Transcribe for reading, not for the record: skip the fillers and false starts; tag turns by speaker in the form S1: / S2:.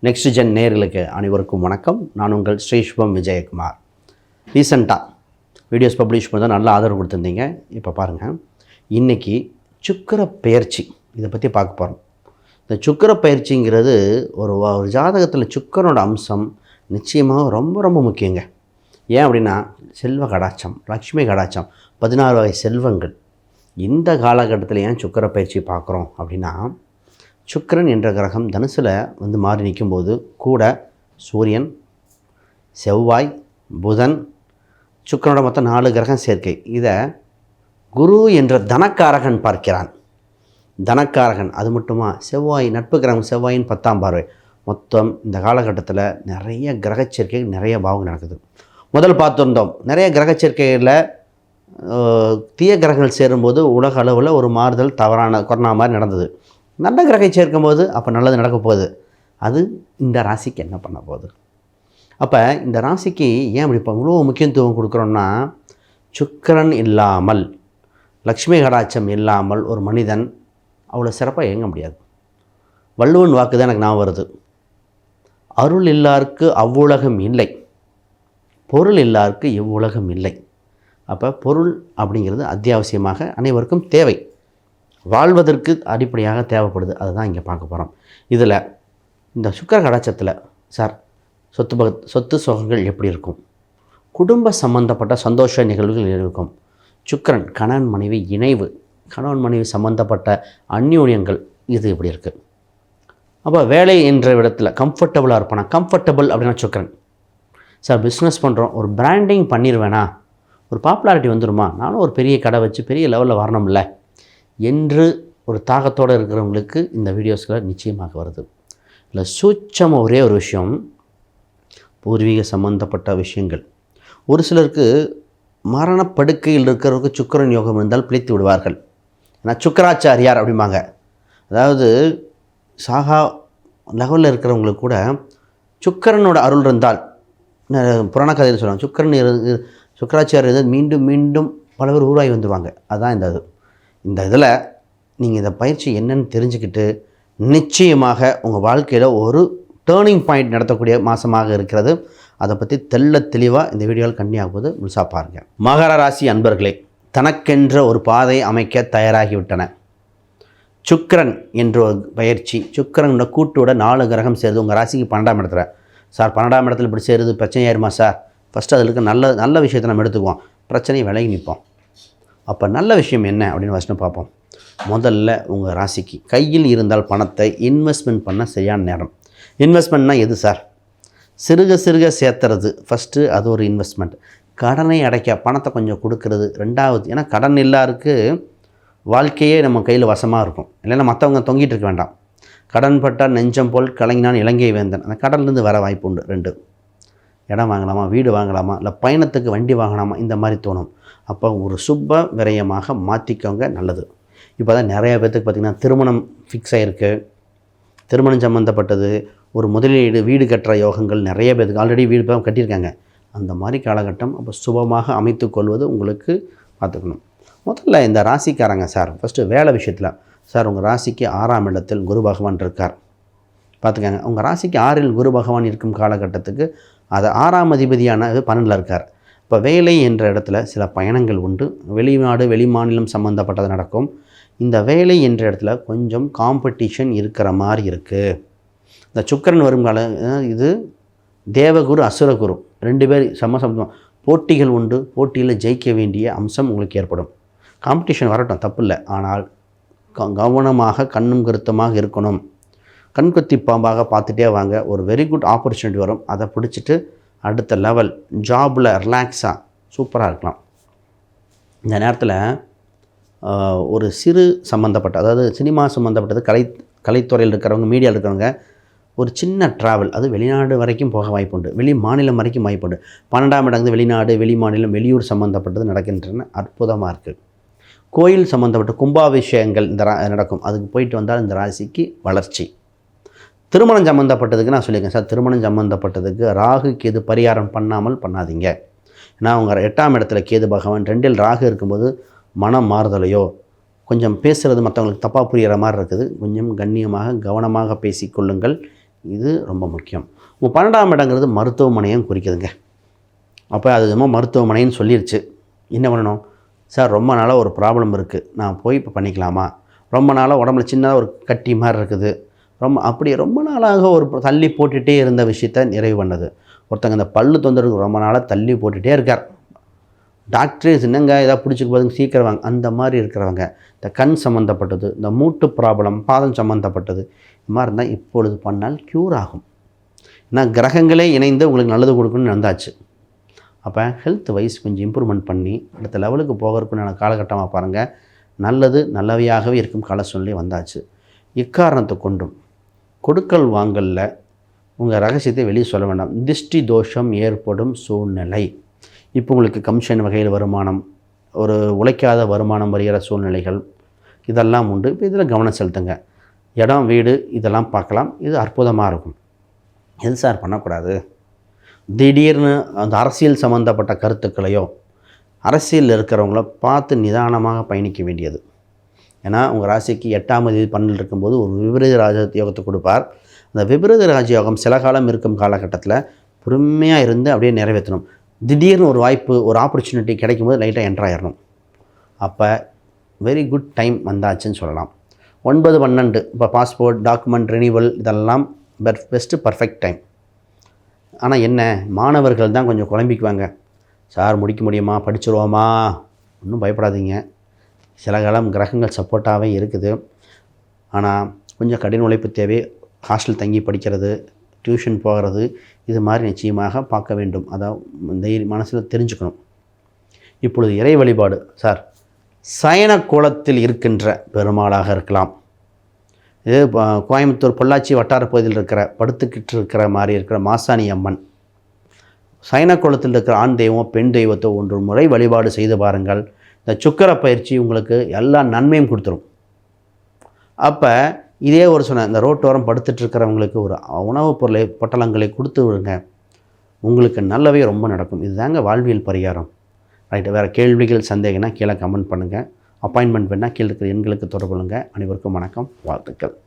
S1: Next gen நேயர்களுக்கு அனைவருக்கும் வணக்கம். நான் உங்கள் ஸ்ரீஷ்வம் விஜயகுமார். ரீசெண்டாக வீடியோஸ் பப்ளிஷ் பண்ணி தான் நல்ல ஆதரவு கொடுத்துருந்தீங்க. இப்போ பாருங்கள், இன்றைக்கி சுக்கிர பெயர்ச்சி இதை பற்றி பார்க்க போகிறோம். இந்த சுக்கிர பெயர்ச்சிங்கிறது ஒரு ஜாதகத்தில் சுக்கிரனோட அம்சம் நிச்சயமாக ரொம்ப ரொம்ப முக்கியங்க. ஏன் அப்படின்னா, செல்வ கடாட்சம், லக்ஷ்மி கடாட்சம், 16 வகை செல்வங்கள். இந்த காலகட்டத்தில் ஏன் சுக்கிர பயிற்சி பார்க்குறோம் அப்படின்னா, சுக்கிரன் என்ற கிரகம் தனுசில் மாறி நிற்கும்போது கூட சூரியன், செவ்வாய், புதன், சுக்கிரனோட மொத்தம் 4 கிரகம் சேர்க்கை. இதை குரு என்ற தனக்காரகன் பார்க்கிறான். தனக்காரகன் அது மட்டுமா, செவ்வாய் நட்பு கிரகம், செவ்வாயின் 10ஆம் பார்வை. மொத்தம் இந்த காலகட்டத்தில் நிறைய கிரக சேர்க்கை, நிறைய பாவங்கள் நடக்குது. முதல் பார்த்துருந்தோம், நிறைய கிரக சேர்க்கைகளில் தீய கிரகங்கள் சேரும்போது உலக அளவில் ஒரு மாறுதல், தவறான கொரோனா மாதிரி நடந்தது. நல்ல கிரகம் சேர்க்கும்போது அப்போ நல்லது நடக்க போகுது. அது இந்த ராசிக்கு என்ன பண்ண போகுது? அப்போ இந்த ராசிக்கு ஏன் இப்படி இப்போ இவ்வளோ முக்கியத்துவம் கொடுக்குறோன்னா, சுக்கிரன் இல்லாமல், லக்ஷ்மி கடாட்சம் இல்லாமல் ஒரு மனிதன் அவ்வளோ சிறப்பாக இயங்க முடியாது. வள்ளுவன் வாக்கு தான் எனக்கு ஞாபகம் வருது. அருள் இல்லாருக்கு அவ்வுலகம் இல்லை, பொருள் இல்லாருக்கு இவ்வுலகம் இல்லை. அப்போ பொருள் அப்படிங்கிறது அத்தியாவசியமாக அனைவருக்கும் தேவை, வாழ்வதற்கு அடிப்படையாக தேவைப்படுது. அதுதான் இங்கே பார்க்க போகிறோம். இதில் இந்த சுக்கிர கடாட்சத்தில் சார் சொத்து சுகங்கள் எப்படி இருக்கும், குடும்ப சம்பந்தப்பட்ட சந்தோஷ நிகழ்வுகள் இருக்கும், சுக்கிரன் கணவன் மனைவி இணைவு, கணவன் மனைவி சம்பந்தப்பட்ட அந்யோன்யங்கள் இது எப்படி இருக்குது. அப்போ வேலை என்ற இடத்துல கம்ஃபர்டபுளாக இருப்பானா, கம்ஃபர்டபுள் அப்படின்னா சுக்கிரன். சார் பிஸ்னஸ் பண்ணுறோம், ஒரு பிராண்டிங் பண்ணிடுவேனா, ஒரு பாப்புலாரிட்டி வந்துடுமா, நானும் ஒரு பெரிய கடை வச்சு பெரிய லெவலில் வரணும்ல என்று ஒரு தாகத்தோடு இருக்கிறவங்களுக்கு இந்த வீடியோஸ்களை நிச்சயமாக வருது. இல்லை சூட்சமாக ஒரே ஒரு விஷயம், பூர்வீக சம்பந்தப்பட்ட விஷயங்கள். ஒரு சிலருக்கு மரணப்படுக்கையில் இருக்கிறவருக்கு சுக்கிரன் யோகம் இருந்தால் பிழைத்து விடுவார்கள். ஏன்னா சுக்கராச்சாரியார் அப்படிம்பாங்க. அதாவது சாகா லெவலில் இருக்கிறவங்களுக்கு கூட சுக்கிரனோட அருள் இருந்தால், புராண கதையில் சொல்லுவாங்க, சுக்கராச்சாரியர் மீண்டும் மீண்டும் பல பேர் உருவாகி வந்துடுவாங்க. அதுதான் இந்த இதில் நீங்கள் இந்த பயிற்சி என்னன்னு தெரிஞ்சுக்கிட்டு நிச்சயமாக உங்கள் வாழ்க்கையில் ஒரு டேர்னிங் பாயிண்ட் நடத்தக்கூடிய மாதமாக இருக்கிறது. அதை பற்றி தெளிவாக இந்த வீடியோவில் கண்டிப்பாக போது முழுசாக பாருங்கள். மகர ராசி அன்பர்களே, தனக்கென்ற ஒரு பாதையை அமைக்க தயாராகிவிட்டன. சுக்கிரன் என்ற ஒரு பயிற்சி, சுக்கிரனோட கூட்டோட 4 கிரகம் சேருது உங்கள் ராசிக்கு 12ஆம் இடத்துல. சார் 12ஆம் இடத்துல இப்படி சேருது பிரச்சனையாயிருமா சார்? ஃபஸ்ட்டு அதில் இருக்க நல்ல விஷயத்தை நம்ம எடுத்துக்குவோம், பிரச்சனையை விலகி நிற்போம். அப்போ நல்ல விஷயம் என்ன அப்படின்னு ஃபஸ்ட்டு பார்ப்போம். முதல்ல உங்கள் ராசிக்கு கையில் இருந்தால் பணத்தை இன்வெஸ்ட்மெண்ட் பண்ண சரியான நேரம். இன்வெஸ்ட்மெண்ட்னால் எது சார்? சிறுக சேர்த்துறது ஃபஸ்ட்டு, அது ஒரு இன்வெஸ்ட்மெண்ட். கடனை அடைக்க பணத்தை கொஞ்சம் கொடுக்கறது ரெண்டாவது. ஏன்னா கடன் எல்லாருக்கு வாழ்க்கையே நம்ம கையில் வசமாக இருக்கும், இல்லைன்னா மற்றவங்க தொங்கிட்டு இருக்க வேண்டாம். கடன் பட்டால் நெஞ்சம் போல் கலங்கினான் இலங்கை வேந்தன். அந்த கடன்லேருந்து வர வாய்ப்பு உண்டு. 2, இடம் வாங்கலாமா, வீடு வாங்கலாமா, இல்லை பயணத்துக்கு வண்டி வாங்கலாமா, இந்த மாதிரி தோணும். அப்போ ஒரு சுப விரயமாக மாற்றிக்கோங்க, நல்லது. இப்போ தான் நிறையா பேர்த்துக்கு பார்த்திங்கன்னா திருமணம் ஃபிக்ஸ் ஆகிருக்கு, திருமணம் சம்மந்தப்பட்டது, ஒரு முதலீடு, வீடு கட்டுற யோகங்கள் நிறைய பேருக்கு ஆல்ரெடி வீடு கட்டியிருக்காங்க. அந்த மாதிரி காலகட்டம். அப்போ சுபமாக அமைத்து கொள்வது உங்களுக்கு பார்த்துக்கணும். முதல்ல இந்த ராசிக்காரங்க சார் ஃபஸ்ட்டு வேலை விஷயத்தில், சார் உங்கள் ராசிக்கு 6ஆம் இடத்தில் குரு பகவான் இருக்கார் பார்த்துக்கங்க. உங்கள் ராசிக்கு 6இல் குரு பகவான் இருக்கும் காலகட்டத்துக்கு அது 6ஆம் அதிபதியான 12 இருக்கார். இப்போ வேலை என்ற இடத்துல சில பயணங்கள் உண்டு, வெளிநாடு வெளிமாநிலம் சம்மந்தப்பட்டது நடக்கும். இந்த வேலை என்ற இடத்துல கொஞ்சம் காம்படிஷன் இருக்கிற மாதிரி இருக்குது. இந்த சுக்கிரன் வரும் இது தேவகுரு அசுரகுரு 2 பேர் சமசம் போட்டிகள் உண்டு. போட்டியில் ஜெயிக்க வேண்டிய அம்சம் உங்களுக்கு ஏற்படும். காம்படிஷன் வரட்டும், தப்பு இல்லை. ஆனால் கவனமாக கண்ணும் கருத்துமாக இருக்கணும். கண்கொத்தி பாம்பாக பார்த்துட்டே வாங்க. ஒரு வெரி குட் ஆப்பர்ச்சுனிட்டி வரும், அதை பிடிச்சிட்டு அடுத்த லெவல் ஜாபில் ரிலாக்ஸாக சூப்பராக இருக்கலாம். இந்த நேரத்தில் ஒரு சிறு சம்மந்தப்பட்ட, அதாவது சினிமா சம்மந்தப்பட்டது, கலைத்துறையில் இருக்கிறவங்க, மீடியாவில் இருக்கிறவங்க ஒரு சின்ன ட்ராவல், அது வெளிநாடு வரைக்கும் போக வாய்ப்புண்டு, வெளி மாநிலம் வரைக்கும் வாய்ப்புண்டு. 12ஆம் இடங்கு வெளிநாடு வெளி மாநிலம் வெளியூர் சம்மந்தப்பட்டது நடக்கின்றன. அற்புதமாக இருக்குது. கோயில் சம்மந்தப்பட்ட கும்பாபிஷேகங்கள் இந்த நடக்கும், அதுக்கு போயிட்டு வந்தால் இந்த ராசிக்கு வளர்ச்சி. திருமணம் சம்மந்தப்பட்டதுக்கு நான் சொல்லியிருக்கேன் சார், திருமணம் சம்மந்தப்பட்டதுக்கு ராகு கேது பரிகாரம் பண்ணாதீங்க. ஏன்னா அவங்க 8ஆம் இடத்துல கேது பகவான், 2இல் ராகு இருக்கும்போது மனம் மாறுதலையோ கொஞ்சம் பேசுகிறது மற்றவங்களுக்கு தப்பாக புரிகிற மாதிரி இருக்குது. கொஞ்சம் கண்ணியமாக கவனமாக பேசிக்கொள்ளுங்கள். இது ரொம்ப முக்கியம். உங்கள் 12ஆம் இடங்கிறது மருத்துவமனையும் குறிக்குதுங்க. அப்போ அது என்னமோ மருத்துவமனைன்னு சொல்லிருச்சு. என்ன பண்ணணும்? சார் ரொம்ப நாளாக ஒரு ப்ராப்ளம் இருக்குது, நான் போய் இப்போ பண்ணிக்கலாமா? ரொம்ப நாளாக உடம்புல சின்னதாக ஒரு கட்டி மாதிரி இருக்குது, ரொம்ப நாளாக ஒரு தள்ளி போட்டுகிட்டே இருந்த விஷயத்த நிறைவு பண்ணது. ஒருத்தங்க இந்த பல்லு தொந்தரவுக்கு ரொம்ப நாளாக தள்ளி போட்டுகிட்டே இருக்கார். டாக்டர்ஸ் என்னங்க ஏதாவது பிடிச்சிக்கு போதுங்க சீக்கிரம் வாங்க, அந்த மாதிரி இருக்கிறவங்க, இந்த கண் சம்மந்தப்பட்டது, இந்த மூட்டு ப்ராப்ளம், பாதம் சம்மந்தப்பட்டது, இது மாதிரி இருந்தால் இப்பொழுது பண்ணால் க்யூர் ஆகும். ஏன்னா கிரகங்களே இணைந்து உங்களுக்கு நல்லது கொடுக்கணும்னு வந்தாச்சு. அப்போ ஹெல்த் வைஸ் கொஞ்சம் இம்ப்ரூவ்மெண்ட் பண்ணி அடுத்த லெவலுக்கு போகிறதுக்குண்டான காலகட்டமாக பாருங்கள். நல்லது நல்லவையாகவே இருக்கும் கால சூழ்நிலை வந்தாச்சு. இக்காரணத்தை கொண்டும் கொடுக்கல் வாங்கலில் உங்கள் ரகசியத்தை வெளியே சொல்ல வேண்டாம். திருஷ்டி தோஷம் ஏற்படும் சூழ்நிலை. இப்போ உங்களுக்கு கமிஷன் வகையில் வருமானம், ஒரு உழைக்காத வருமானம் வருகிற சூழ்நிலைகள் இதெல்லாம் உண்டு. இப்போ இதில் கவனம் செலுத்துங்க. இடம் வீடு இதெல்லாம் பார்க்கலாம். இது அற்புதமாக இருக்கும். எது சார் பண்ணக்கூடாது? திடீர்னு அந்த அரசியல் சம்மந்தப்பட்ட கருத்துக்களையோ அரசியலில் இருக்கிறவங்கள பார்த்து நிதானமாக பயணிக்க வேண்டியது. ஏன்னா உங்கள் ராசிக்கு 8ஆம் அதிபதி 12 இருக்கும்போது ஒரு விபரீத ராஜயோகத்தை கொடுப்பார். அந்த விபரீத ராஜயோகம் சில காலம் இருக்கும் காலகட்டத்தில் பொறுமையாக இருந்து அப்படியே நிறைவேற்றணும். திடீர்னு ஒரு வாய்ப்பு, ஒரு ஆப்பர்ச்சுனிட்டி கிடைக்கும்போது லைட்டாக என்ட்ரு ஆயிடணும். அப்போ வெரி குட் டைம் வந்தாச்சுன்னு சொல்லலாம். 9, 12 இப்போ பாஸ்போர்ட், டாக்குமெண்ட் ரினிவல் இதெல்லாம் பெஸ்ட்டு பர்ஃபெக்ட் டைம். ஆனால் என்ன, மாணவர்கள் தான் கொஞ்சம் குழம்பிக்குவாங்க. சார் முடிக்க முடியுமா, படிச்சுருவோமா? ஒன்றும் பயப்படாதீங்க. சில காலம் கிரகங்கள் சப்போர்ட்டாகவே இருக்குது. ஆனால் கொஞ்சம் கடின உழைப்பு தேவை. ஹாஸ்டல் தங்கி படிக்கிறது, டியூஷன் போகிறது, இது மாதிரி நிச்சயமாக பார்க்க வேண்டும். அதான் மனசில் தெரிஞ்சுக்கணும். இப்பொழுது இறை வழிபாடு சார், சயன கோலத்தில் இருக்கின்ற பெருமாளாக இருக்கலாம். இது கோயம்புத்தூர் பொள்ளாச்சி வட்டார பகுதியில் இருக்கிற படுத்துக்கிட்டு இருக்கிற மாதிரி இருக்கிற மாசாணி அம்மன், சயன கோலத்தில் இருக்கிற ஆண் தெய்வம் பெண் தெய்வத்தை ஒன்று முறை வழிபாடு செய்து பாருங்கள். இந்த சுக்கிர பயிற்சி உங்களுக்கு எல்லா நன்மையும் கொடுத்துரும். அப்போ இதே ஒரு சொன்ன இந்த ரோட்டோரம் படுத்துட்டு இருக்கிறவங்களுக்கு ஒரு உணவுப் பொருளை பொட்டலங்களை கொடுத்து விடுங்க. உங்களுக்கு நல்லவே ரொம்ப நடக்கும். இதுதாங்க வாழ்வியல் பரிகாரம். ரைட்டு. வேறு கேள்விகள் சந்தேகம்னா கீழே கமெண்ட் பண்ணுங்கள். அப்பாயின்மெண்ட் வேணால் கீழே இருக்கிற எண்களுக்கு தொடர்பு கொள்ளுங்கள். அனைவருக்கும் வணக்கம், வாழ்த்துக்கள்.